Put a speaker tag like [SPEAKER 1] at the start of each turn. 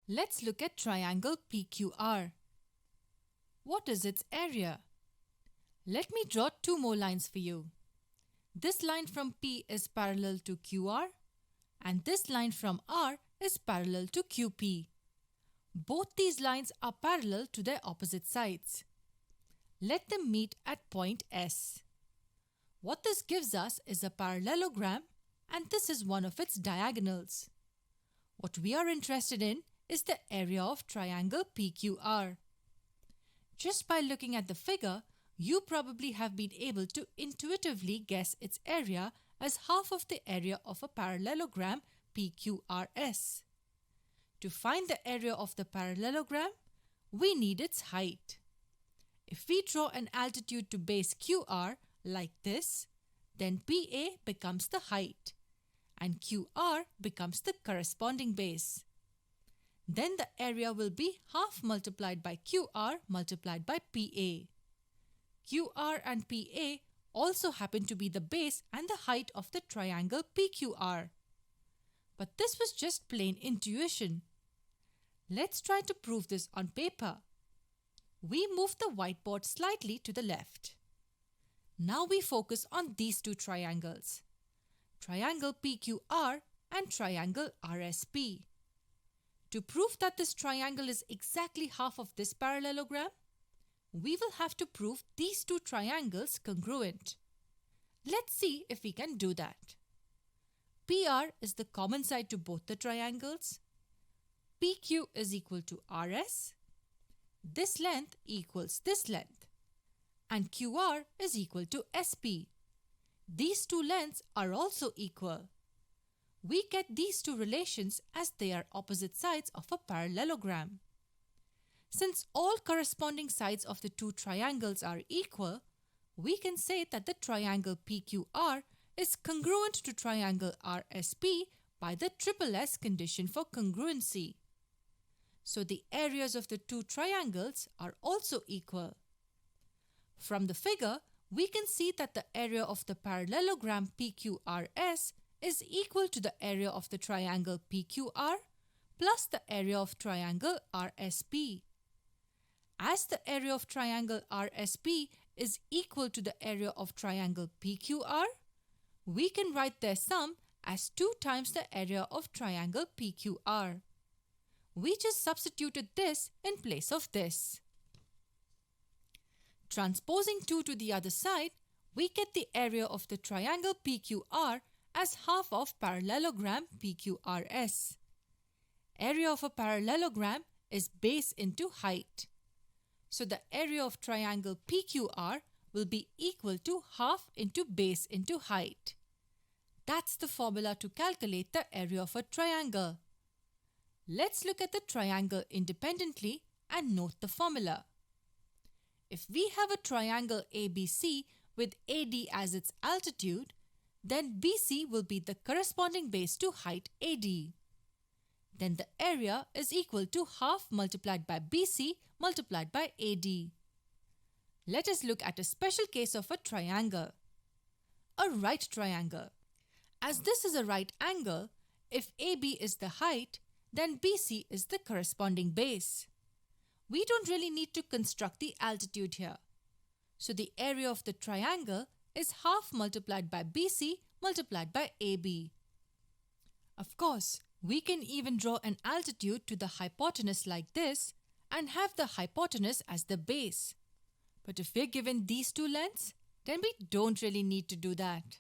[SPEAKER 1] Let's look at triangle PQR. What is its area? Let me draw two more lines for you. This line from P is parallel to QR and this line from R is parallel to QP. Both these lines are parallel to their opposite sides. Let them meet at point S. What this gives us is a parallelogram and this is one of its diagonals. What we are interested in is the area of triangle PQR. Just by looking at the figure, you probably have been able to intuitively guess its area as half of the area of a parallelogram PQRS. To find the area of the parallelogram, we need its height. If we draw an altitude to base QR like this, then PA becomes the height and QR becomes the corresponding base. Then the area will be half multiplied by QR multiplied by PA. QR and PA also happen to be the base and the height of the triangle PQR. But this was just plain intuition. Let's try to prove this on paper. We move the whiteboard slightly to the left. Now we focus on these two triangles, triangle PQR and triangle RSP. To prove that this triangle is exactly half of this parallelogram, we will have to prove these two triangles congruent. Let's see if we can do that. PR is the common side to both the triangles. PQ is equal to RS. This length equals this length. And QR is equal to SP. These two lengths are also equal. We get these two relations as they are opposite sides of a parallelogram. Since all corresponding sides of the two triangles are equal, we can say that the triangle PQR is congruent to triangle RSP by the SSS condition for congruency. So the areas of the two triangles are also equal. From the figure, we can see that the area of the parallelogram PQRS is equal to the area of the triangle PQR plus the area of triangle RSP. As the area of triangle RSP is equal to the area of triangle PQR, we can write their sum as 2 times the area of triangle PQR. We just substituted this in place of this. Transposing 2 to the other side, we get the area of the triangle PQR as half of parallelogram PQRS. Area of a parallelogram is base into height. So the area of triangle PQR will be equal to half into base into height. That's the formula to calculate the area of a triangle. Let's look at the triangle independently and note the formula. If we have a triangle ABC with AD as its altitude, then BC will be the corresponding base to height AD. Then the area is equal to half multiplied by BC multiplied by AD. Let us look at a special case of a triangle. A right triangle. As this is a right angle, if AB is the height, then BC is the corresponding base. We don't really need to construct the altitude here. So the area of the triangle is half multiplied by BC multiplied by AB. Of course, we can even draw an altitude to the hypotenuse like this and have the hypotenuse as the base. But if we're given these two lengths, then we don't really need to do that.